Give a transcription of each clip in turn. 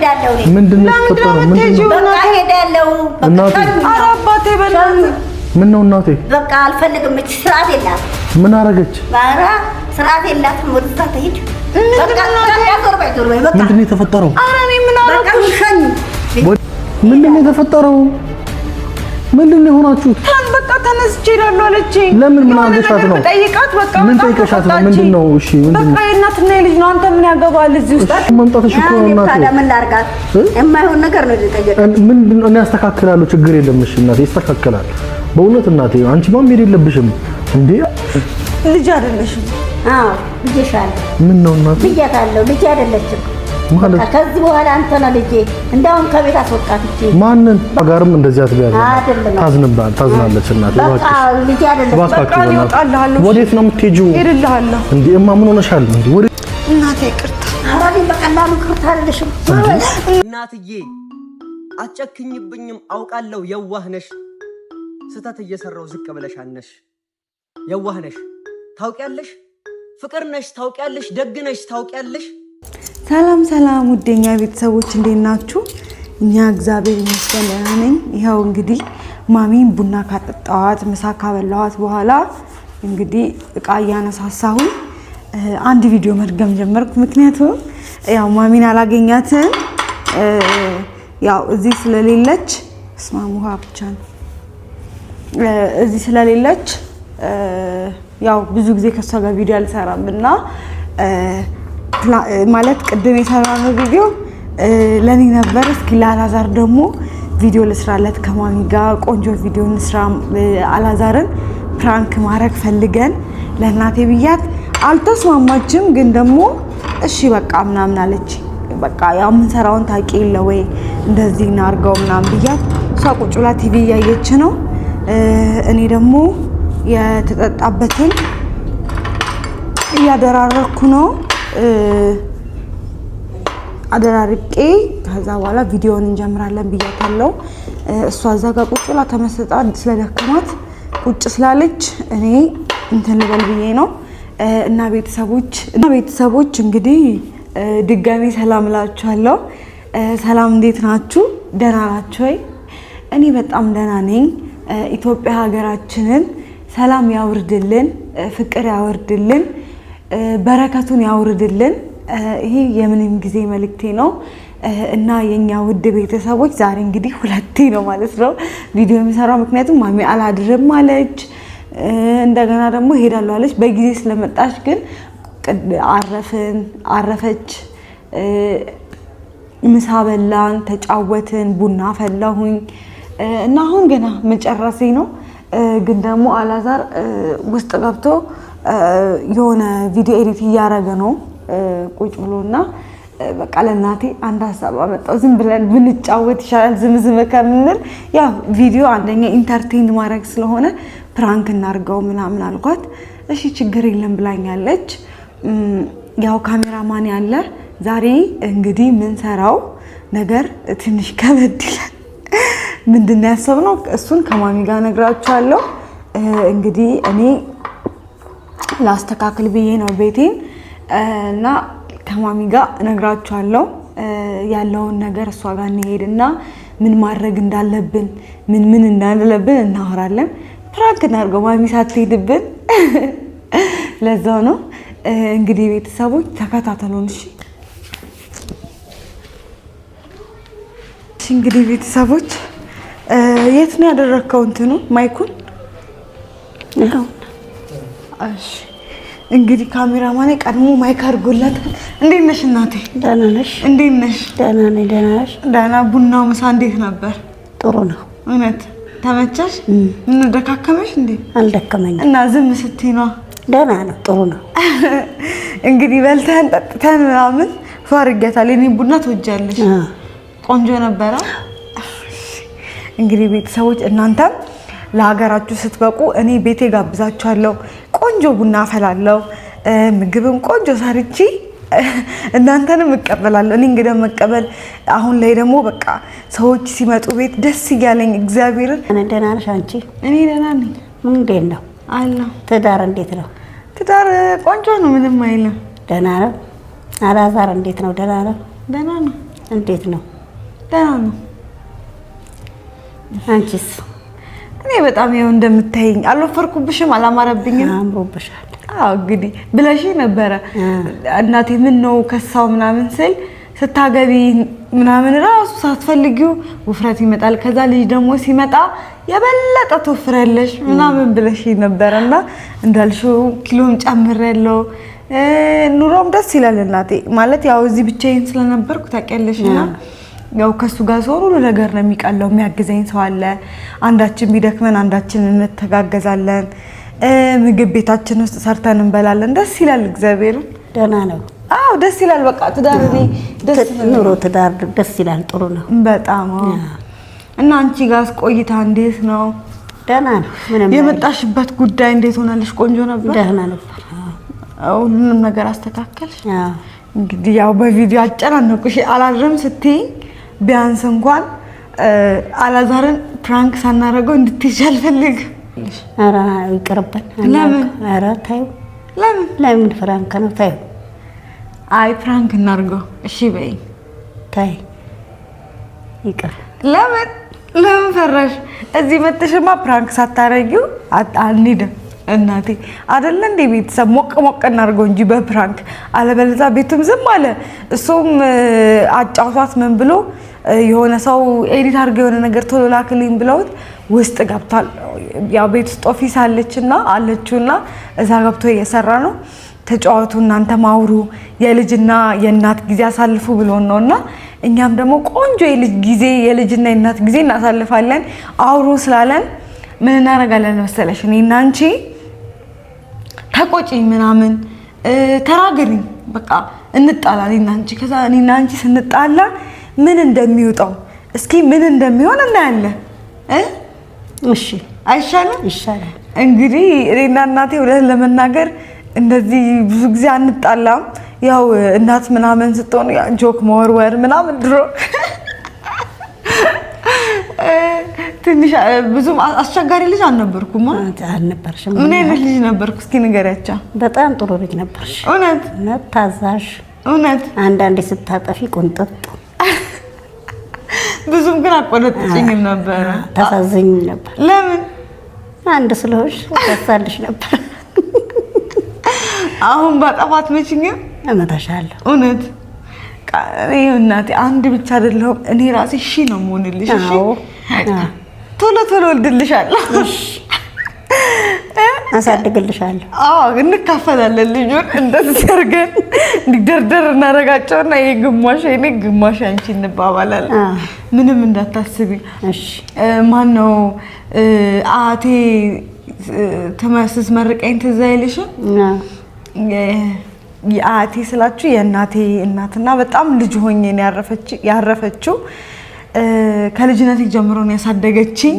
ሄዳለሁ እኔ ምንድነው ተፈጠረው? ምንድነው በቃ ሄዳለሁ። እናቴ ኧረ አባቴ በላኝ። ምን ነው እናቴ? በቃ አልፈልግም። እቺ ስርዓት የላት። ምን አረገች? ኧረ ስርዓት የላትም። ወደዛ ትሄድ። በቃ ዞር በይ በቃ። ምንድነው የተፈጠረው? ኧረ እኔ ምን አደረኩሽ? ምንድነው የተፈጠረው? ምንድነው የሆናችሁት? በቃ ተነስቼ እሄዳለሁ አለችኝ። ለምን ምን አድርገሻት ነው? ጠይቃት በቃ ምን ጠይቀሻት ነው? ምንድነው? እሺ ምንድነው? በቃ የእናትና የልጅ ነው። አንተ ምን ያገባል እዚህ ውስጥ? መምጣትሽ እኮ ነው እናቴ። ታዲያ ምን ላድርጋት? የማይሆን ነገር ነው የጠየቀኝ። ምንድነው? እኔ አስተካክላለሁ፣ ችግር የለም። እሺ እናቴ ይስተካከላል። በእውነት እናቴ አንቺ ማን ሄድ የለብሽም እንዴ? ልጅ አይደለሽም። አዎ ልጅሻለሁ። ምን ነው እናቴ? ልጅያታለሁ። ልጅ አይደለችም ማለት ከዚህ በኋላ አንተ ነህ ልጄ። እንዳውም ከቤት አስወጣት እቺ ማንን ጋርም እንደዚህ አትበያለሽ። አይደለም ታዝናለች እናቴ። በቃ ልጅ አይደለችም። በቃ እወጣልሃለሁ። ወዴት ነው የምትሄጂው? እሄድልሃለሁ። እንዴ እማ ምን ሆነሻል? እንዴ ወዴ እናቴ ይቅርታ። አራዲ በቀላሉ ይቅርታ አልልሽም። እናትዬ አትጨክኝብኝም፣ አውቃለሁ የዋህ ነሽ። ስተት እየሰራው ዝቅ ብለሽ አነሽ። የዋህ ነሽ ታውቂያለሽ፣ ፍቅር ነሽ ታውቂያለሽ፣ ደግ ነሽ ታውቂያለሽ። ሰላም ሰላም ውዴኛ ቤተሰቦች እንዴት ናችሁ? እኛ እግዚአብሔር ይመስገን ደህና ነኝ። ይኸው እንግዲህ ማሚን ቡና ካጠጣዋት ምሳ ካበላዋት በኋላ እንግዲህ እቃ እያነሳሳሁኝ አንድ ቪዲዮ መድገም ጀመርኩ። ምክንያቱም ያው ማሚን አላገኛትም፣ ያው እዚህ ስለሌለች ስማሙሃ ብቻ ነው እዚህ ስለሌለች ያው ብዙ ጊዜ ከሷ ጋር ቪዲዮ አልሰራምና ማለት ቅድም የሰራነው ቪዲዮ ለኔ ነበር። እስኪ ለአላዛር ደግሞ ቪዲዮ ልስራለት ከማሚ ጋር ቆንጆ ቪዲዮ እንስራ። አላዛርን ፕራንክ ማድረግ ፈልገን ለእናቴ ብያት አልተስማማችም፣ ግን ደግሞ እሺ በቃ ምናምን አለች። በቃ ያው ምን ሰራውን ታውቂ የለ ወይ እንደዚህ እናርገው ምናምን ብያት እሷ ቁጭ ብላ ቲቪ እያየች ነው። እኔ ደግሞ የተጠጣበትን እያደራረኩ ነው። አደራርቄ ከዛ በኋላ ቪዲዮውን እንጀምራለን ብያታለሁ። እሷ እዛ ጋር ቁጭ ብላ ተመስጣ ስለደከማት ቁጭ ስላለች እኔ እንትን ልበል ብዬ ነው። እና ቤተሰቦች እንግዲህ ድጋሚ ሰላም እላችኋለሁ። ሰላም እንዴት ናችሁ? ደህና ናችሁ ወይ? እኔ በጣም ደህና ነኝ። ኢትዮጵያ ሀገራችንን ሰላም ያውርድልን፣ ፍቅር ያወርድልን፣ በረከቱን ያውርድልን። ይሄ የምንም ጊዜ መልእክቴ ነው እና የኛ ውድ ቤተሰቦች ዛሬ እንግዲህ ሁለቴ ነው ማለት ነው ቪዲዮ የሚሰራው። ምክንያቱም ማሚ አላድርም አለች፣ እንደገና ደግሞ ሄዳለሁ አለች። በጊዜ ስለመጣች ግን አረፈች። ምሳ በላን፣ ተጫወትን፣ ቡና ፈላሁኝ እና አሁን ገና መጨረሴ ነው። ግን ደግሞ አላዛር ውስጥ ገብቶ የሆነ ቪዲዮ ኤዲት እያደረገ ነው ቁጭ ብሎና በቃ ለእናቴ አንድ ሀሳብ አመጣው። ዝም ብለን ብንጫወት ይሻላል ዝም ከምንል፣ ያው ቪዲዮ አንደኛ ኢንተርቴይን ማድረግ ስለሆነ ፕራንክ እናርገው ምናምን አልኳት። እሺ ችግር የለም ብላኛለች። ያው ካሜራማን ያለ ዛሬ እንግዲህ ምን ሰራው ነገር ትንሽ ከበድ ይላል። ምንድነው ያሰብነው? እሱን ከማሚ ጋር ነግራችኋለሁ። እንግዲህ እኔ ላስተካክል ብዬ ነው ቤቴን እና ከማሚ ጋር ነግራችኋለሁ ያለውን ነገር። እሷ ጋር እንሄድና ምን ማድረግ እንዳለብን ምን እንዳለብን እናወራለን። ፕራንክ እናድርገው ማሚ ሳትሄድብን። ለዛው ነው እንግዲህ ቤተሰቦች ተከታተሉን እሺ። እንግዲህ ቤተሰቦች የት ነው ያደረከው እንትኑ ማይኩን? እሺ እንግዲህ ካሜራማን ቀድሞ ማይክ አድርጎላታል። እንዴት ነሽ እናቴ? ደህና ነሽ? እንዴት ነሽ? ደህና ነኝ። ደህና ነሽ? ደህና። ቡናው ምሳ እንዴት ነበር? ጥሩ ነው። እውነት ተመቸሽ? ምን ደካከመሽ እንዴ? አልደከመኝም። እና ዝም ስትይ ነው? ደህና ነው። ጥሩ ነው። እንግዲህ በልተን ጠጥተን ምናምን ፋርገታል። እኔ ቡና ትወጃለሽ? ቆንጆ ነበረ። እንግዲህ ቤተሰቦች እናንተም ለሀገራችሁ ስትበቁ እኔ ቤቴ ጋብዛችኋለሁ። ቆንጆ ቡና አፈላለሁ፣ ምግብም ቆንጆ ሰርቼ እናንተንም እቀበላለሁ። እኔ እንግዲህ መቀበል አሁን ላይ ደግሞ በቃ ሰዎች ሲመጡ ቤት ደስ እያለኝ እግዚአብሔርን። ደህና ነሽ አንቺ? እኔ ደህና ነኝ። እንዴት ነው አለሁ። ትዳር እንዴት ነው? ትዳር ቆንጆ ነው፣ ምንም አይልም። ደህና ነው። አላዛር እንዴት ነው? ደህና ነው። ደህና ነው። እንዴት ነው? ደህና ነው። አንቺስ? እኔ በጣም ይኸው እንደምታይኝ አልወፈርኩብሽም፣ አላማረብኝም። አምሮብሻል። አዎ እንግዲህ ብለሽ ነበረ እናቴ ምን ነው ከሳው ምናምን ስል ስታገቢ ምናምን ራሱ ሳትፈልጊው ውፍረት ይመጣል፣ ከዛ ልጅ ደግሞ ሲመጣ የበለጠ ትወፍራለሽ ምናምን ብለሽ ነበርና እንዳልሽው ኪሎም ጨምሬያለሁ። ኑሮም ደስ ይላል እናቴ ማለት ያው እዚህ ብቻዬን ስለነበርኩ ታውቂያለሽና ያው ከሱ ጋር ሰው ሁሉ ነገር ነው የሚቀለው፣ የሚያግዘኝ ሰው አለ። አንዳችን ቢደክመን አንዳችን እንተጋገዛለን። ምግብ ቤታችን ውስጥ ሰርተን እንበላለን። ደስ ይላል። እግዚአብሔር ደህና ነው። አዎ ደስ ይላል። በቃ ትዳር እኔ ደስ ኑሮ ትዳር ደስ ይላል። ጥሩ ነው በጣም። እና አንቺ ጋርስ ቆይታ እንዴት ነው? ደህና ነው። ምንም የመጣሽበት ጉዳይ እንዴት ሆነልሽ? ቆንጆ ነበር? ደህና ነበር። ሁሉንም ነገር አስተካከልሽ? እንግዲህ ያው በቪዲዮ አጨናነቁሽ አላድርም ስትይ ቢያንስ እንኳን አላዛርን ፕራንክ ሳናረገው እንድትይሽ አልፈልግም። ኧረ ይቅርብን። ለምን? ኧረ ታዩ። ለምን ፍራንክ ነው? ታዩ። አይ ፕራንክ እናርገው። እሺ በይ። ታይ ይቅር። ለምን ፈራሽ? እዚህ መጥተሽማ ፕራንክ ሳታረጊው አንሄድም እናቴ አይደለ እንዴ? ቤተሰብ ሞቅ እናርገው እንጂ በፕራንክ አለበለዚያ ቤቱም ዝም አለ። እሱም አጫውቷት ምን ብሎ የሆነ ሰው ኤዲት አድርገው የሆነ ነገር ቶሎ ላክልኝ ብለውት ውስጥ ገብቷል። ያው ቤት ውስጥ ኦፊስ አለችና እዛ ገብቶ እየሰራ ነው። ተጫወቱ እናንተ ማውሩ የልጅና የእናት ጊዜ አሳልፉ ብሎን ነውና እኛም ደግሞ ቆንጆ የልጅና የእናት ጊዜ እናሳልፋለን አውሩ ስላለን ምን እናደርጋለን መሰለሽ? እኔና አንቺ ተቆጪ ምናምን ተራገሪኝ በቃ እንጣላ እኔና አንቺ። ከዛ እኔና አንቺ ስንጣላ ምን እንደሚወጣው እስኪ ምን እንደሚሆን እናያለን። እሺ አይሻልም? ይሻላል። እንግዲህ እኔና እናቴ ወደ ለመናገር እንደዚህ ብዙ ጊዜ አንጣላም። ያው እናት ምናምን ስትሆን ጆክ መወርወር ምናምን ድሮ ትንሽ ብዙም አስቸጋሪ ልጅ አልነበርኩም። አልነበርሽም? ምን አይነት ልጅ ነበርኩ? እስኪ ንገሪያቸው። በጣም ጥሩ ልጅ ነበርሽ። እውነት ታዛዥ። እውነት አንዳንዴ ስታጠፊ ቁንጥጥ። ብዙም ግን አቆነጥጭኝም ነበር። ታሳዝኝም ነበር። ለምን? አንድ ስለሆንሽ ታሳልሽ ነበር። አሁን ባጠፋት መችኝም እመታሻለሁ። እውነት እናቴ አንድ ብቻ አይደለሁም እኔ ራሴ ነው የምሆንልሽ። እሺ ቶሎ ወልድልሻለሁ። አሳድግልሻለሁ። እንካፈላለን። ልጁን እንደዚህ አድርገን እንዲደርደር እናደርጋቸውና ይሄ ግማሽ እኔ ግማሽ አንቺ እንባባላለን። ምንም እንዳታስቢ እሺ። ማነው አቴ ስትመርቀኝ ትዝ አይልሽም? የአቴ ስላችሁ የእናቴ እናትና በጣም ልጅ ሆኜ ነው ያረፈችው። ከልጅነቴ ጀምሮ ነው ያሳደገችኝ።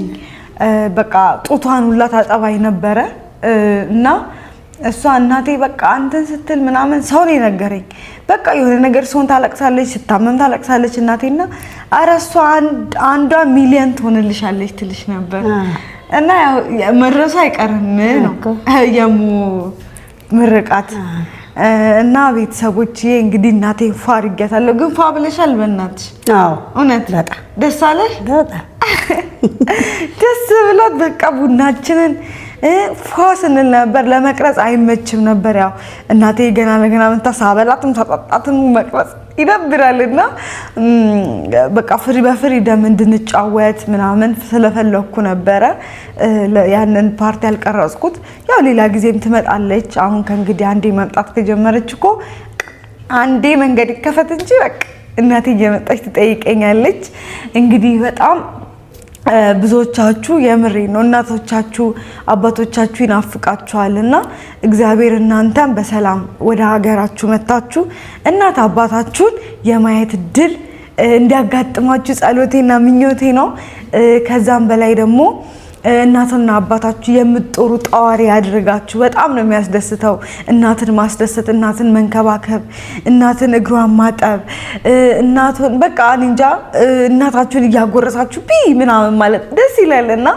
በቃ ጡቷን ሁላ ታጠባይ ነበረ እና እሷ እናቴ በቃ አንተን ስትል ምናምን ሰው ነው የነገረኝ። በቃ የሆነ ነገር ሰውን ታለቅሳለች፣ ስታመም ታለቅሳለች እናቴና ኧረ እሷ አንዷ ሚሊየን ትሆንልሻለች ትልሽ ነበር እና መድረሱ አይቀርም ነው የሙ ምርቃት እና ቤተሰቦቼ እንግዲህ እናቴ ፏ አድርጊያታለሁ። ግን ፏ ብለሻል በእናትሽ? አዎ እውነት በጣም ደስ አለሽ? በጣም ደስ ብሏት በቃ ቡናችንን ፏ ስንል ነበር። ለመቅረጽ አይመችም ነበር። ያው እናቴ ገና ለገና ሳበላትም ታጣጣትም መቅረጽ ይደብራልና በቃ በፍሪደም እንድንጫወት ምናምን ስለፈለኩ ነበረ ያንን ፓርቲ ያልቀረጽኩት። ያው ሌላ ጊዜም ትመጣለች። አሁን ከእንግዲህ አንዴ መምጣት ከጀመረች እኮ አንዴ መንገድ ይከፈት እንጂ በቃ እናቴ እየመጣች ትጠይቀኛለች። እንግዲህ በጣም ብዙዎቻችሁ የምሬ ነው እናቶቻችሁ አባቶቻችሁ ይናፍቃችኋልና እግዚአብሔር እናንተን በሰላም ወደ ሀገራችሁ መጣችሁ እናት አባታችሁን የማየት ድል እንዲያጋጥማችሁ ጸሎቴና ምኞቴ ነው። ከዛም በላይ ደግሞ እናትና አባታችሁ የምትጦሩ ጣዋሪ ያድርጋችሁ። በጣም ነው የሚያስደስተው እናትን ማስደሰት፣ እናትን መንከባከብ፣ እናትን እግሯን ማጠብ፣ እናቱን በቃ እንጃ እናታችሁን እያጎረሳችሁ ምናምን ማለት ደስ ይላልና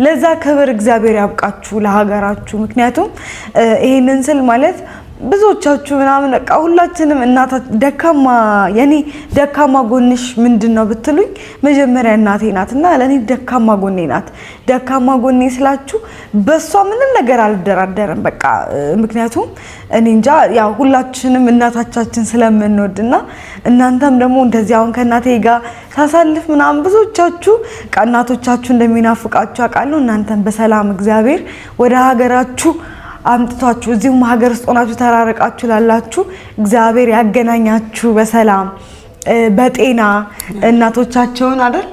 ለዛ ክብር እግዚአብሔር ያብቃችሁ ለሀገራችሁ። ምክንያቱም ይሄንን ስል ማለት ብዙዎቻችሁ ምናምን በቃ ሁላችንም ደካማ የኔ ደካማ ጎንሽ ምንድነው ብትሉኝ መጀመሪያ እናቴ ናትና ለኔ ደካማ ጎኔ ናት። ደካማ ጎኔ ስላችሁ በሷ ምንም ነገር አልደራደርም በቃ ምክንያቱም እኔ እንጃ ያው ሁላችንም እናታችን ስለምንወድና እናንተም ደግሞ እንደዚህ አሁን ከእናቴ ጋር ሳሳልፍ ምናምን ብዙዎቻችሁ እናቶቻችሁ እንደሚናፍቃችሁ አውቃለሁ። እናንተም በሰላም እግዚአብሔር ወደ ሀገራችሁ አምጥቷችሁ እዚሁ ሀገር ውስጥ ሆናችሁ ተራረቃችሁ ላላችሁ እግዚአብሔር ያገናኛችሁ በሰላም በጤና እናቶቻቸውን አይደል?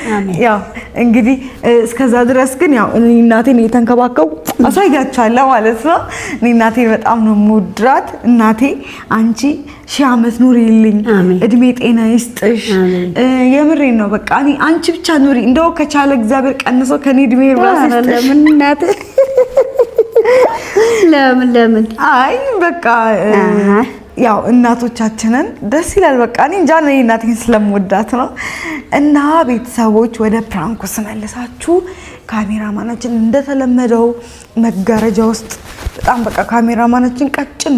አሜን። ያው እንግዲህ እስከዛ ድረስ ግን ያው እናቴን እየተንከባከቡ አሳያችኋለሁ ማለት ነው። እናቴን በጣም ነው የምወዳት። እናቴ አንቺ ሺህ ዓመት ኑሪልኝ፣ እድሜ ጤና ይስጥሽ። የምሬን ነው በቃ አንቺ ብቻ ኑሪ። እንደው ከቻለ እግዚአብሔር ቀንሶ ከኔ እድሜ ራስ ይስጥሽ። ምን እናቴ ለምን አይ በቃ ያው እናቶቻችንን ደስ ይላል በቃ እኔ እንጃ ነው እናቴን ስለምወዳት ነው። እና ቤተሰቦች ወደ ፕራንኩ ስመልሳችሁ ካሜራማናችን እንደተለመደው መጋረጃ ውስጥ በጣም በቃ ካሜራማናችን ቀጭን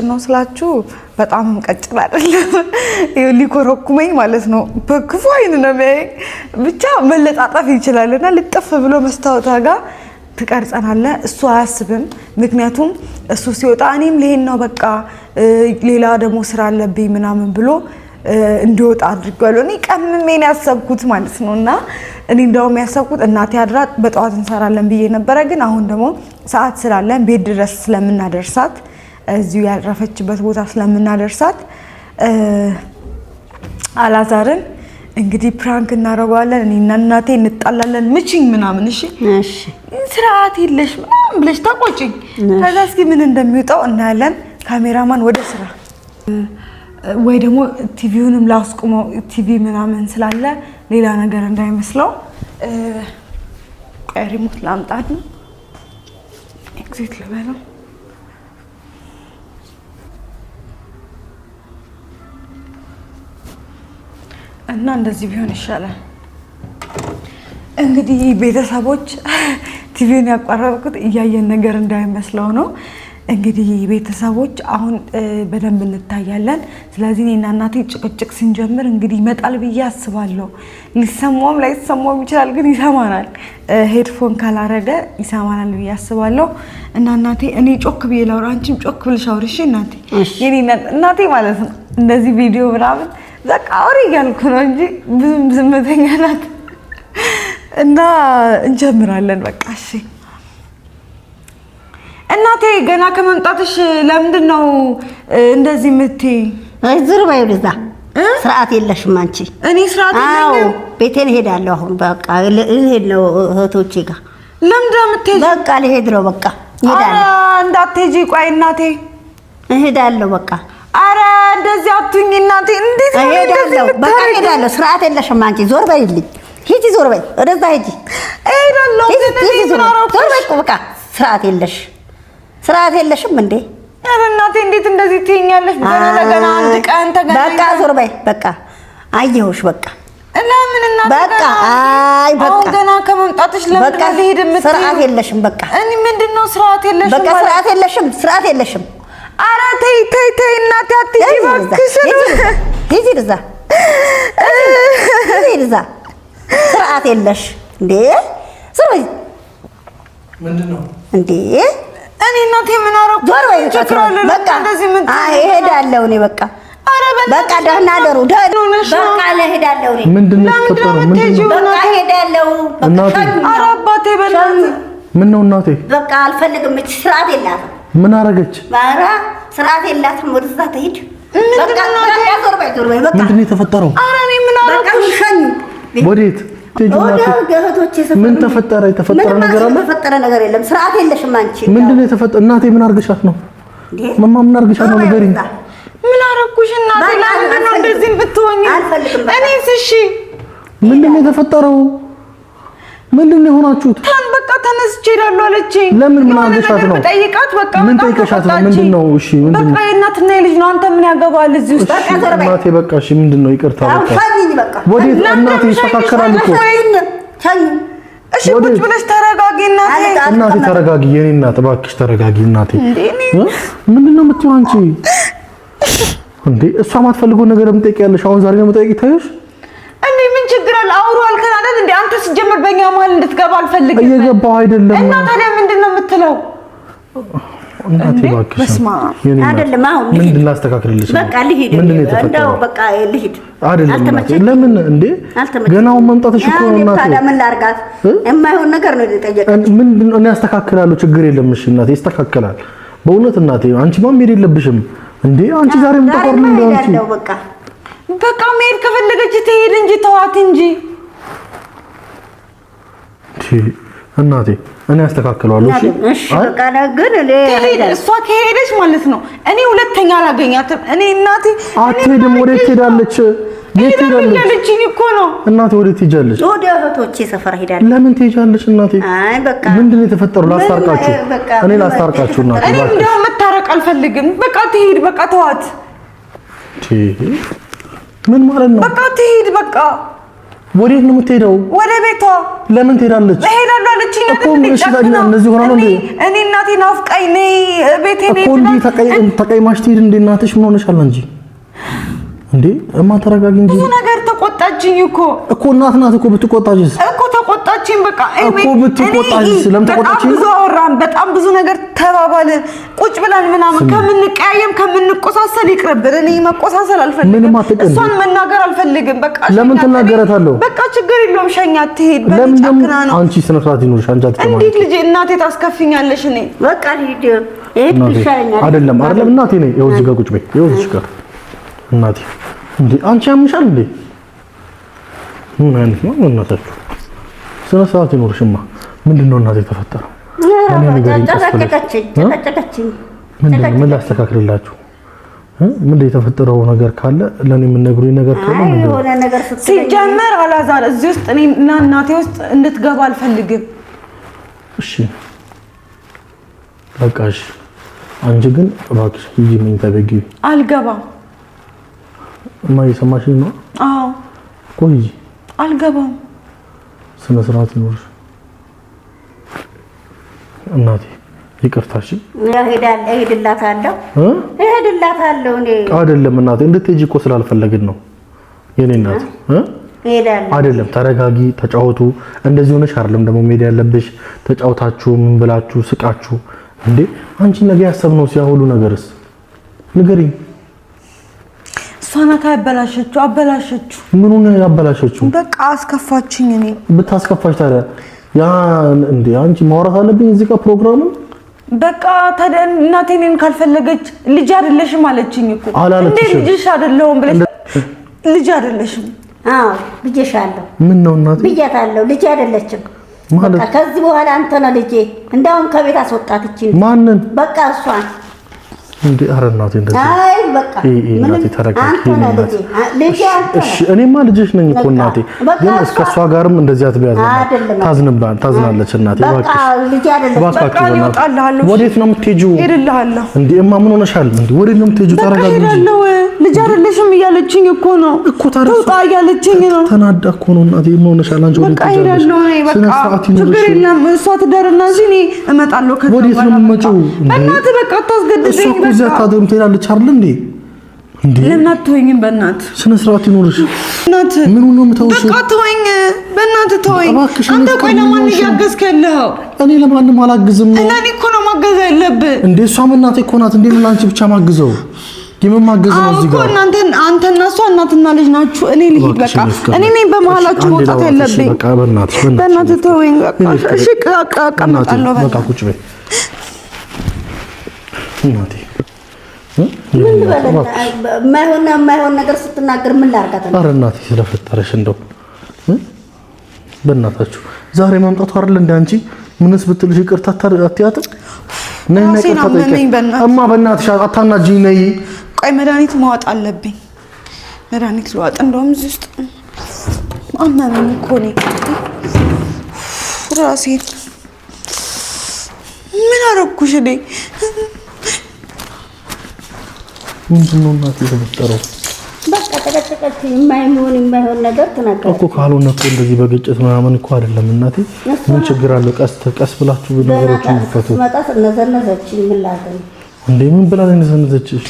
ነው ስላችሁ በጣም ቀጭን አይደለም። ይሄ ሊኮረኩመኝ ማለት ነው በክፉ አይን ነው ብቻ መለጣጣፍ ይችላልና ልጥፍ ብሎ መስታወታ ጋር ትቀርጸናለ። እሱ አያስብም ምክንያቱም እሱ ሲወጣ እኔም ልሄድ ነው በቃ ሌላ ደግሞ ስራ አለብኝ ምናምን ብሎ እንዲወጣ አድርጓል። እኔ ቀምሜን ያሰብኩት ማለት ነውና እኔ እንደውም ያሰብኩት እናቴ አድራ በጠዋት እንሰራለን ብዬ ነበረ። ግን አሁን ደግሞ ሰዓት ስላለን ቤት ድረስ ስለምናደርሳት እዚሁ ያረፈችበት ቦታ ስለምናደርሳት አላዛርን እንግዲህ ፕራንክ እናረጋለን። እኔና እናቴ እንጣላለን ምችኝ ምናምን እሺ ስርዓት የለሽ ምናምን ብለሽ ታቆጪኝ። ከዛ እስኪ ምን እንደሚወጣው እናያለን። ካሜራማን ወደ ስራ ወይ ደግሞ ቲቪውንም ላስቆመው ቲቪ ምናምን ስላለ ሌላ ነገር እንዳይመስለው ሪሞት ላምጣት ነው ኤግዚት ልበለው እና እንደዚህ ቢሆን ይሻላል። እንግዲህ ቤተሰቦች ቲቪውን ያቋረጥኩት እያየን ነገር እንዳይመስለው ነው። እንግዲህ ቤተሰቦች አሁን በደንብ እንታያለን። ስለዚህ እኔና እናቴ ጭቅጭቅ ስንጀምር እንግዲህ ይመጣል ብዬ አስባለሁ። ሊሰማውም ላይሰማውም ይችላል ግን ይሰማናል። ሄድፎን ካላረገ ይሰማናል ብዬ አስባለሁ። እና እናቴ እኔ ጮክ ብዬ ላውራ አንቺም ጮክ ብለሽ አውሪ እሺ እናቴ። የኔ እናቴ ማለት ነው እንደዚህ ቪዲዮ ምናምን በቃ አውሪ እያልኩ ነው እንጂ ብዙም ዝምተኛ ናት። እና እንጀምራለን በቃ እሺ። እናቴ ገና ከመምጣትሽ ለምንድን ነው እንደዚህ የምትይ? ዝር በይው ልዛ ስርዓት የለሽም አንቺ። እኔ ስርዓት የለኝም። ቤቴን እሄዳለሁ አሁን በቃ ልሄድ ነው እህቶቼ ጋር። ለምንድን ነው የምትሄጂው? በቃ ልሄድ ነው በቃ እሄዳለሁ። እንዳትሄጂ ቆይ እናቴ እሄዳለሁ በቃ። አረ እንደዚህ አትሁኝ እናቴ። እንዴት ነው እሄዳለሁ በቃ እሄዳለሁ። ስርዓት የለሽም አንቺ። ዞር በይልኝ ሂጂ፣ ዞር በይ ወደዛ ሂጂ። እሄዳለሁ ዞር በይ በቃ። ስርዓት የለሽም እንዴ? አረ እናቴ እንዴት እንደዚህ ትይኛለሽ? ገና አንድ ቀን ተገናኘን። በቃ ዞር በይ በቃ። አየሁሽ በቃ። ለምን እናቴ በቃ አይ በቃ ገና ከመምጣትሽ ለምን ልሄድ የምትይ? ስርዓት የለሽም በቃ። እኔ ምንድነው ስርዓት የለሽም? በቃ ስርዓት የለሽም። አረ ተይ እናቴ አትሂጂ እባክሽ። ሂጂ እዛ ስርዓት የለሽ እንዴ? ዞር በይ። ምንድነው እንዴ? እኔ እናቴ ምን አደረኩ? ዞር በይ በቃ። እሄዳለሁ እኔ በቃ። በቃ ደህና ደሩ በቃ እሄዳለሁ እኔ። ምንድነው ተፈጠረው? በቃ እሄዳለሁ እናቴ። ኧረ አባቴ በእናትህ ምን ነው እናቴ? በቃ አልፈልግም። እቺ ስርዓት የላትም። ምን አረገች? ኧረ ስርዓት የላትም። ወደዛ ትሄድ በቃ። ዞር በይ በቃ። ምንድነው የተፈጠረው? ኧረ እኔ ምን አደረኩ? በቃ ሸኝ። ወዴት? ምን ተፈጠረ? የተፈጠረ ነገር አለ? የተፈጠረ ነገር የለም። ስርዓት የለሽም አንቺ። ምንድነው የተፈጠረ? እናቴ ምን አርገሻት ነው? ምን አርገሻት ነው? ንገሪኝ። ምን አረኩሽ እናቴ? ለምንድን ነው እንደዚህ ብትሆኚ? እኔስ እሺ ምንድነው የተፈጠረው? ምንድነው የሆናችሁት? በቃ ተነስቼ እሄዳለሁ አለችኝ። ለምን ምን አርገሻት ነው? ጠይቃት በቃ። ምን ጠይቀሻት ነው? ምንድነው? እሺ ምንድነው? በቃ የእናትና የልጅ ነው። አንተ ምን ያገባል እዚህ ውስጥ? እናቴ በቃ እሺ ምንድነው? ይቅርታ በቃ። ወዴት እናቴ? ይስተካከላል እኮ እሺ ቁጭ ብለሽ ተረጋጊ እናቴ። እናቴ ተረጋጊ፣ የኔ እናት እባክሽ ተረጋጊ እናቴ። ምንድነው የምትይው አንቺ እንዴ? እሷ ማትፈልገው ነገር ለምን ትጠይቂያለሽ? አሁን ዛሬ ነው የምጠይቂ ታየሽ እንዴ? ምን ችግር አለ? አውሩ አልከን አይደል እንዴ? አንተ ሲጀምር በእኛ መሀል እንድትገባ አልፈልግም። እየገባሁ አይደለም እና ታዲያ ምንድነው የምትለው? እናቴ እባክሽ አይደለም አሁን ምንድን ላስተካክልልሽ? በቃ ልሂድ እንደው በቃ ልሂድ አይደለም ለምን እንዴ? ገናው መምጣትሽ እኮ ነው እናቴ። ታዲያ ምን ላድርጋት? የማይሆን ነገር ነው የጠየቀች። ምንድን ነው? እኔ አስተካክላለሁ፣ ችግር የለም እሺ እናቴ ይስተካከላል። በእውነት እናቴ አንቺ መሄድ የለብሽም እንዴ? አንቺ ዛሬ ምን ተቆርጥ ነው አንቺ? በቃ መሄድ ከፈለገች ትሄድ እንጂ ተዋት እንጂ እናቴ እኔ አስተካክለዋለሁ። እሺ በቃ ግን እሷ ከሄደች ማለት ነው እኔ ሁለተኛ አላገኛትም። እኔ እናቴ አትሄድም። ወዴት ትሄዳለች? የት ትሄዳለች እኮ ነው እናቴ? ወዴት ትሄጃለች? ወደ እህቶቼ ሰፈር ሄዳለች። ለምን ትሄጃለሽ እናቴ? አይ በቃ ምንድን ነው የተፈጠረው? ላስታርቃችሁ፣ እኔ ላስታርቃችሁ እናቴ። እኔ እንደውም መታረቅ አልፈልግም። በቃ ትሄድ፣ በቃ ተዋት። ምን ማለት ነው? በቃ ትሄድ በቃ። ወዴት ነው የምትሄደው? ወደ ቤቷ። ለምን ትሄዳለች? እሄዳለሁ አለችኝ እኮ እሺ። ታዲያ እንደዚህ ሆነ ነው እንዴ? እኔ እናቴ ናፍቃኝ ነይ ቤቴ ነይ እኮ እንዴ ተቀይማሽ ትሄድ እንዴ? እናትሽ ምን ሆነሻል እንጂ እንዴ? እማ ተረጋጊ እንጂ። ብዙ ነገር ተቆጣችኝ እኮ እናት ናት እኮ። ብትቆጣችስ እኮ ተቆጣችኝ። በቃ እኮ ብትቆጣችስ ለምን ተቆጣችኝ? ብዙ አወራን፣ በጣም ብዙ ነገር ተባባልን። ቁጭ ብለን ምናምን ከምንቀያየም ከምንቆሳሰል ይቅርብን። እኔ መቆሳሰል አልፈልግም፣ እሷን መናገር አልፈልግም። በቃ ለምን ትናገራታለሁ? በቃ ችግር የለውም ሸኛት ትሄድ። ለምን አንቺ ስነ ስርዓት ይኖርሽ አንቺ አትቀማሽ። እንዴት ልጄ እናቴ ታስከፍኛለሽ? እኔ በቃ ሂድ ይሻለኛል። አይደለም እናቴ ነኝ። ይኸው እዚህ ጋር ቁጭ በይ። ይኸው እዚህ ጋር እናቴ እንዴ አንቺ ያምሻል እንዴ? ምን አይነት ነው እናታችሁ? ስነ ስርዓት ይኖርሽማ። ምንድነው እናቴ ተፈጠረው? እኔ ነገር ተጨቀጨቀችኝ። ምን ላስተካክልላችሁ? ምን የተፈጠረው ነገር ካለ ለኔ የምነግሩኝ ነገር ካለ ሲጀመር አላዛር እዚህ ውስጥ እኔ እና እናቴ ውስጥ እንድትገባ አልፈልግም። እሺ በቃ እሺ። አንቺ ግን እባክሽ ሂጂ መኝታ ቤት ግቢ። አልገባም። የሰማሽኝ ነው? አዎ እኮ ሂጂ። አልገባም። ስነ ስርዓት ይኖርሽ እናቴ። ይቅርታሽ እሄድላታለሁ እኔ አይደለም እናቴ፣ እንድትሄጂ እኮ ስላልፈለግን ነው የኔ እናት። አይደለም ተረጋጊ፣ ተጫወቱ። እንደዚህ ሆነሽ አይደለም ደግሞ መሄድ ያለብሽ። ተጫውታችሁ ምን ብላችሁ ስቃችሁ እንዴ? አንቺ ነገ ያሰብነው ሲያሁሉ ነገርስ ንገሪኝ። እሷ ናት አበላሸችው። ምኑን ያበላሸችው? በቃ አስከፋችኝ። እኔ ብታስከፋሽ ታዲያ ያ እንዴ አንቺ ማውራት አለብኝ እዚህ ጋር ፕሮግራሙ። በቃ ታዲያ እናቴ እኔን ካልፈለገች ልጅ አይደለሽም አለችኝ እኮ። እንዴ ልጅሽ አይደለሁም ብለሽ ልጅ አይደለሽም? አዎ ልጅሻለሁ። ምን ነው እናቴ ብያታለሁ። ልጅ አይደለችም ማለት ከዚህ በኋላ አንተ ነህ ልጄ። እንዳውም ከቤት አስወጣት እቺ። ማንን? በቃ እሷን እንዴ ኧረ እናቴ እንደዚህ አይ በቃ እናቴ ተረጋጊ። ልጅ እሺ እኔማ ልጅሽ ነኝ እኮ እናቴ። ግን እስከ እሷ ጋርም እንደዚህ አትበያዝ። ታዝናለች እናቴ። በቃ ልጅ አይደለም። በቃ ይወጣልሃለሁ። ወዴት ነው የምትሄጂው? ሄድልሃለሁ። እንዴ እማ ምን ሆነሻል? እንዴ ወዴት ነው የምትሄጂው? ተረጋጊ እንጂ። ልጅ አይደለሽም እያለችኝ እኮ ነው እኮ ተውጣ እያለችኝ ነው። ተናዳ እኮ ነው እናቴ። ምን ሆነሻል አንቺ? ወዴት ትሄጃለሽ? በቃ ችግር የለም። እሷ ትደርና እዚህ እኔ እመጣለሁ። ወዴት ነው የምትመጪው? በእናትህ በቃ አታስገድደኝ። እዛ ታደም ትሄዳለች አይደል እንዴ? እንዴ ለምን አትወኝም? በእናትህ ስነ ስርዓት ይኖርሽ። በእናትህ ምን ነው የምታውሺው? በቃ ተወኝ፣ በእናትህ ተወኝ። አንተ ቆይ ለማን እያገዝክ ያለኸው? እኔ ለማንም አላግዝም። እኔ እኮ ነው ማገዝ ያለብህ። እንዴ እሷም እናቴ እኮ ናት። እንዴ ለአንቺ ብቻ ማግዘው? የማገዝ ነው እዚህ ጋር እኮ አንተና እሷ እናትና ልጅ ናችሁ። እኔ ልሂድ በቃ። እኔ ነኝ በመሀላችሁ መውጣት ያለብኝ። በቃ በእናትህ ተወኝ በቃ። እሺ እቀመጣለሁ። በቃ ቁጭ በይ እናቴ። የማይሆን ነገር ስትናገር ምን ላድርጋት? ኧረ እናቴ ስለፈጠረሽ እንደው በእናታችሁ ዛሬ መምጣቱ አይደል እንደ አንቺ ምንስ ብትልሽ ይቅርታ አትያትም? ነይ ይቅርታ ጠይቀኝ እማ። በእናትሽ አታናጂኝ። ነይ ቆይ መድኃኒት ማዋጥ አለብኝ። መድኃኒት ልዋጥ። እንደውም እዚህ ውስጥ አመመኝ እኮ እኔ ራሴን። ምን አደረኩሽ እኔ? ምንድን ነው እናቴ የተፈጠረው? በቃ ጨቀጨቀች የማይሆን ነገር ተናገረ እኮ ካልሆነ እኮ እንደዚህ በግጭት ምናምን እኮ አይደለም እናቴ ምን ችግር አለው ቀስ ብላችሁ ነገሮችን ፈቱ መጣት ነዘነዘች ምን ላገኝ እንዴ ምን ብላ ነዘነዘችሽ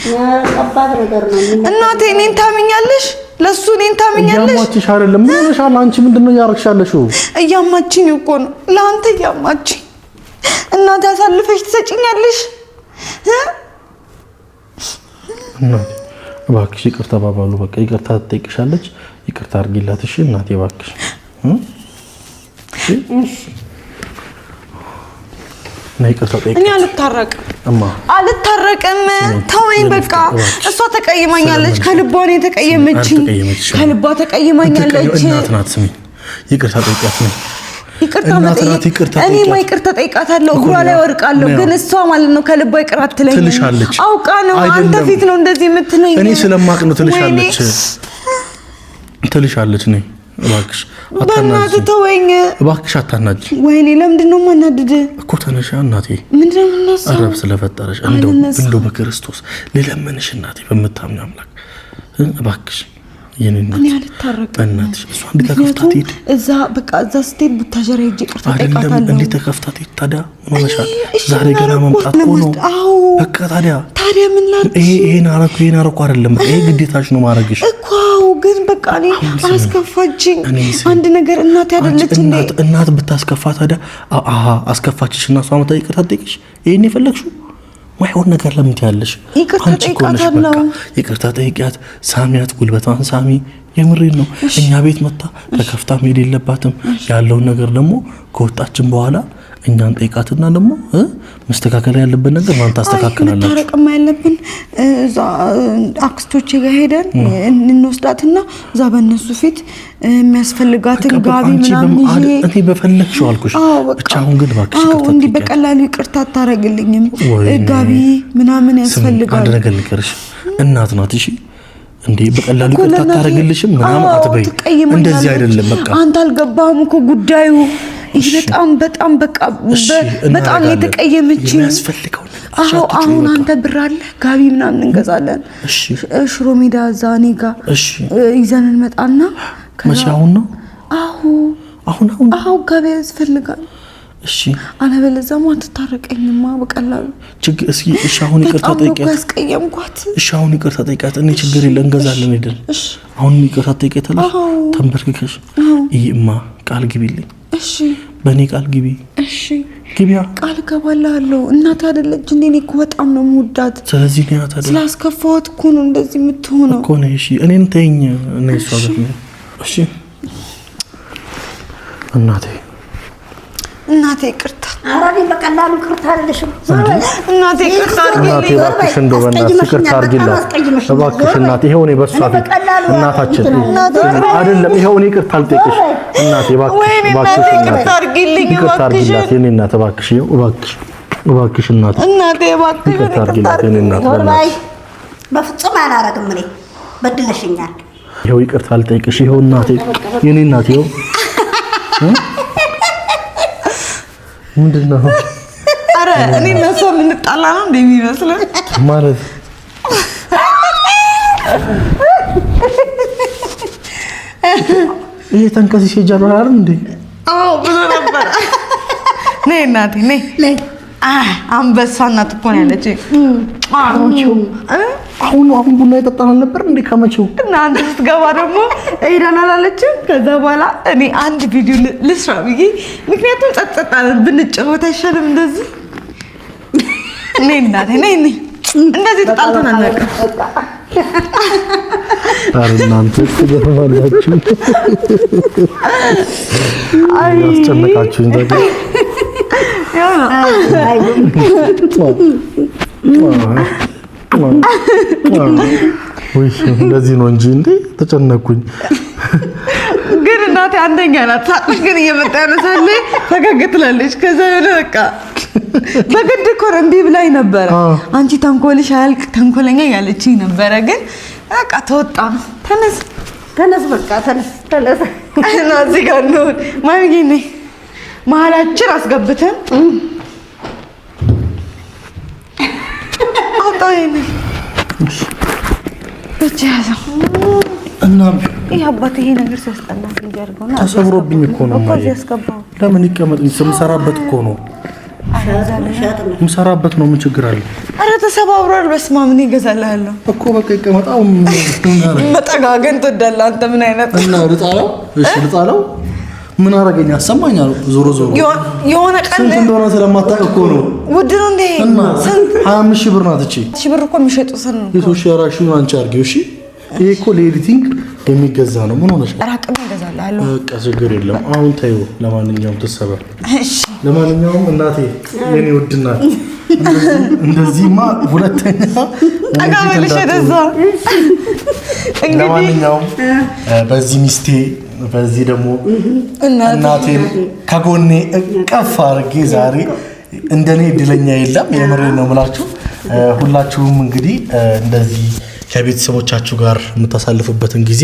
ከባድ ነገር ነው እናቴ እኔን ታምኛለሽ ለሱ እኔን ታምኛለሽ ያማችሽ አይደለም ምን ሆነሻል አንቺ ምንድነው ያርክሻለሽው እያማችኝ እኮ ነው ለአንተ እያማችኝ እናቴ አሳልፈሽ ትሰጪኛለሽ እናቴ እባክሽ ይቅርታ ባባሉ በቃ ይቅርታ ትጠይቅሻለች ይቅርታ አድርጊላት እሺ እናቴ እባክሽ እሺ ነይ ይቅርታ ጠይቅ እኔ አልታረቅም ተወኝ በቃ እሷ ተቀይማኛለች ከልቧ ነው ተቀየመችኝ ከልቧ ተቀይማኛለች እናት ናት ስሚ ይቅርታ ጠይቂያት ነው ይቅርታ ማለት እኔ ማይቅርታ ጠይቃታለሁ እግሯ ላይ ወርቃለሁ ግን እሷ ማለት ነው ከልቧ ይቅር አትለኝ አውቃ ነው አንተ ፊት ነው እንደዚህ የምትለኝ እኔ ስለማቅ ነው ትልሻለች ነይ እባክሽ በእናት ተወኝ እባክሽ አታናጅ ወይኔ ለምንድን ነው ማናድድ እኮ ተነሻ እናቴ ምንድን ነው የምናስበው አረብ ስለፈጠረሽ እንደው በክርስቶስ ለለምንሽ እናቴ በመታመን አምላክ እባክሽ የኔን እኔ አልታረቅም በእናትሽ እሷ እንድትከፍታት ሄድ እዛ በቃ እዛ ስትሄድ ቡታጀራ ሄጄ ይቅርታ ጠይቃታለሁ እንዴት ተከፍታት ሄድ ታዲያ ምን ሆነሻል ዛሬ ገና መምጣት ነው በቃ ታዲያ ምን ላድርግ ይሄን አረኩ አይደለም ይሄ ግዴታሽ ነው ማረግሽ እኮ ግን በቃ እኔ አስከፋችኝ አንድ ነገር እናት ያደለች እናት ብታስከፋ ታዲያ አስከፋችሽና እሷ መጣ ይቅርታ ጠይቅሽ ይሄን የፈለግሽው ማይሆን ነገር ለምን ትያለሽ አንቺ ኮነሽ ይቅርታ ጠይቂያት ሳሚያት ጉልበቷን ሳሚ የምሬን ነው እኛ ቤት መጣ ተከፍታ ሄድ የለባትም ያለው ነገር ደግሞ ከወጣችን በኋላ እኛን ጠይቃትና ደግሞ መስተካከል ያለበት ነገር ማን ታስተካክላለች ታረቀማ ያለብን እዛ አክስቶቼ ጋር ሄደን እንወስዳትና እዛ በእነሱ ፊት የሚያስፈልጋትን ጋቢ ምናምን ይሄ እኔ በፈለግሽው አልኩሽ ብቻ አሁን ግን እባክሽ ይቅርታ እንዴ በቀላሉ ይቅርታ ታረግልኝም ጋቢ ምናምን ያስፈልጋል አንድ ነገር ልከርሽ እናት ናት እሺ እንዴ በቀላሉ ይቅርታ ታረግልሽም ምናምን አትበይ እንደዚህ አይደለም በቃ አንተ አልገባህም እኮ ጉዳዩ ይሄ በጣም በቃ በጣም የተቀየመችኝ ያስፈልገው አሁን አንተ ብር አለ ጋቢ ምናምን እንገዛለን እሺ ሽሮ ሜዳ ዛኔ ጋር እሺ ይዘን እንመጣና ከዛውን ነው አሁን ጋቢ ያስፈልጋል እሺ አለበለዚያማ አትታረቀኝማ በቀላሉ እሺ አሁን ይቅርታ ጠይቂያት ያስቀየምኳት እሺ አሁን ይቅርታ ጠይቂያት እኔ ችግር የለም እንገዛለን ሄደን አሁን ይቅርታ ጠይቂያት ተንበርክከሽ ይማ ቃል ግቢልኝ እሺ በኔ ቃል ግቢ እሺ ግቢያ ቃል ገባላለሁ እናት አይደለች እንዴ እኔ እኮ በጣም ነው የምወዳት ስለዚህ ነው ያታደ ስላስከፋት እኮ ነው እንደዚህ የምትሆነው እኮ ነው እሺ እኔን ተይኝ እኔ እሷ ጋር እሺ እናቴ ይቅርታ አራዲ በቀላሉ ይቅርታ አይደለሽም እናቴ ይቅርታ እናቴ እባክሽ እንደው በእናትሽ ይቅርታ አድርጊላት እባክሽ እናቴ ይሄው ነው በሷ ፊት እናታችን አይደለም ይሄው ነው ይቅርታ አልጠይቅሽ እናቴ እባክሽ ይቅርታ አድርጊልኝ ይቅርታ አድርጊላት የኔ እናት እባክሽ ይሄው እባክሽ እናቴ እባክሽ ይቅርታ አድርጊላት የኔ እናት በፍጹም አላረግም እኔ በድለሽኛል ይሄው ይቅርታ አልጠይቅሽ ይሄው እናቴ የኔ እናት ይሄው ምንድነው አረ እኔ ነሶ ምን ጣላ ነው እንደሚመስለው ማለት ይሄ ተንከሲስ ይጀምራል እንዴ ብዙ ነበር ነይ እናቴ ነይ አንበሳ እናት እኮ ነው ያለችኝ አሁን ቡና የጠጣን ነበር እንዴ ከመቼው እና አንተ ስትገባ ደግሞ ሄዳን አላለችም ከዛ በኋላ እኔ አንድ ቪዲዮ ልስራ ብዬ ምክንያቱም ጸጥታ ብንጫወት አይሻልም እንደዚህ ነይ እናቴ ነይ እንደዚህ ተጣልተን አናውቅም እናንተ ትገርማላችሁ አስጨነቃችሁኝ ታዲያ ወይ እንደዚህ ነው እንጂ እንዴ ተጨነኩኝ ግን እናቴ አንደኛ ናት ሳቅሽ ግን እየመጣ ያነሳለ ፈገግ ትላለች ከዛ የሆነ በቃ በግድ እኮ እምቢ ብላኝ ነበረ አንቺ ተንኮልሽ አያልቅ ተንኮለኛ ያለችኝ ነበረ ግን በቃ ተወጣ ተነስ በቃ ተነስ እና እዚህ ጋር ነው ማሚዬ ነይ መሀላችን አስገብተን አውጣው ይሄን ብቻ ያዘው እና ይሄ አባቴ ይሄ ነገር ሲያስጠላ እንጀርጎና ተሰብሮብኝ እኮ ነው ማለት ለምን ይቀመጥኝ? ስምሰራበት እኮ ነው ምሰራበት ነው። ምን ችግር አለ? አረ ተሰባብሯል። በስመ አብ ምን ይገዛልሃለሁ እኮ በቃ ይቀመጣው። መጠጋገን ትወዳለህ አንተ። ምን አይነት እና ልጣለው? እሺ ልጣለው። ምን አረገኝ? አሰማኛል። ዞሮ የሆነ ቀን ስንት እንደሆነ ስለማታውቅ እኮ ነው። ውድ ነው እንዴ? ስንት? 25 ሺህ ብር ናት እቺ። ሺህ ብር እኮ የሚሸጡት ነው። የሶስት ሺህ አራት ሺህ አንቺ አድርጊው። እሺ ይሄ እኮ ለኤዲቲንግ የሚገዛ ነው። ምን ሆነሽ? ራቅም ይገዛልሃለሁ። በቃ ችግር የለም። አሁን ታዩ። ለማንኛውም ተሰበር። እሺ ለማንኛውም እናቴ የኔ ውድ እናት እንደዚህማ ሁለተኛ አጋመልሽ ደዛ። ለማንኛውም በዚህ ሚስቴ በዚህ ደግሞ እናቴን ከጎኔ እቀፍ አድርጌ ዛሬ እንደኔ እድለኛ የለም። የምሬን ነው የምላችሁ። ሁላችሁም እንግዲህ እንደዚህ ከቤተሰቦቻችሁ ጋር የምታሳልፉበትን ጊዜ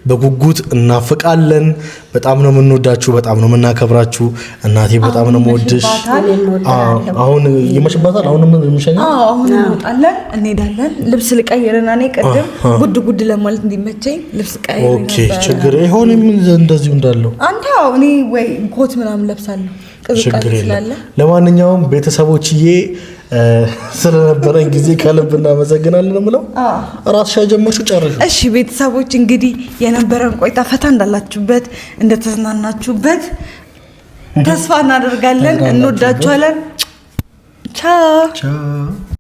በጉጉት እናፍቃለን። በጣም ነው የምንወዳችሁ፣ በጣም ነው የምናከብራችሁ። እናቴ በጣም ነው የምወድሽ። አሁን ይመሽባታል። አሁን የምንሸኛ አሁን እንወጣለን፣ እንሄዳለን። ልብስ ልቀይርና እኔ ቅድም ጉድ ለማለት እንዲመቸኝ ልብስ ቀይር። ኦኬ ችግር ይሁን። እንደዚሁ እንዳለው አንተ እኔ ወይ ኮት ምናምን ለብሳለሁ። ችግር የለም። ለማንኛውም ቤተሰቦችዬ ስለነበረን ጊዜ ከልብ እናመሰግናለን የምለው። ራስሽ ጀመርሽው ጨርሽ። እሺ ቤተሰቦች እንግዲህ የነበረን ቆይታ ፈታ እንዳላችሁበት እንደተዝናናችሁበት ተስፋ እናደርጋለን። እንወዳችኋለን። ቻው ቻው።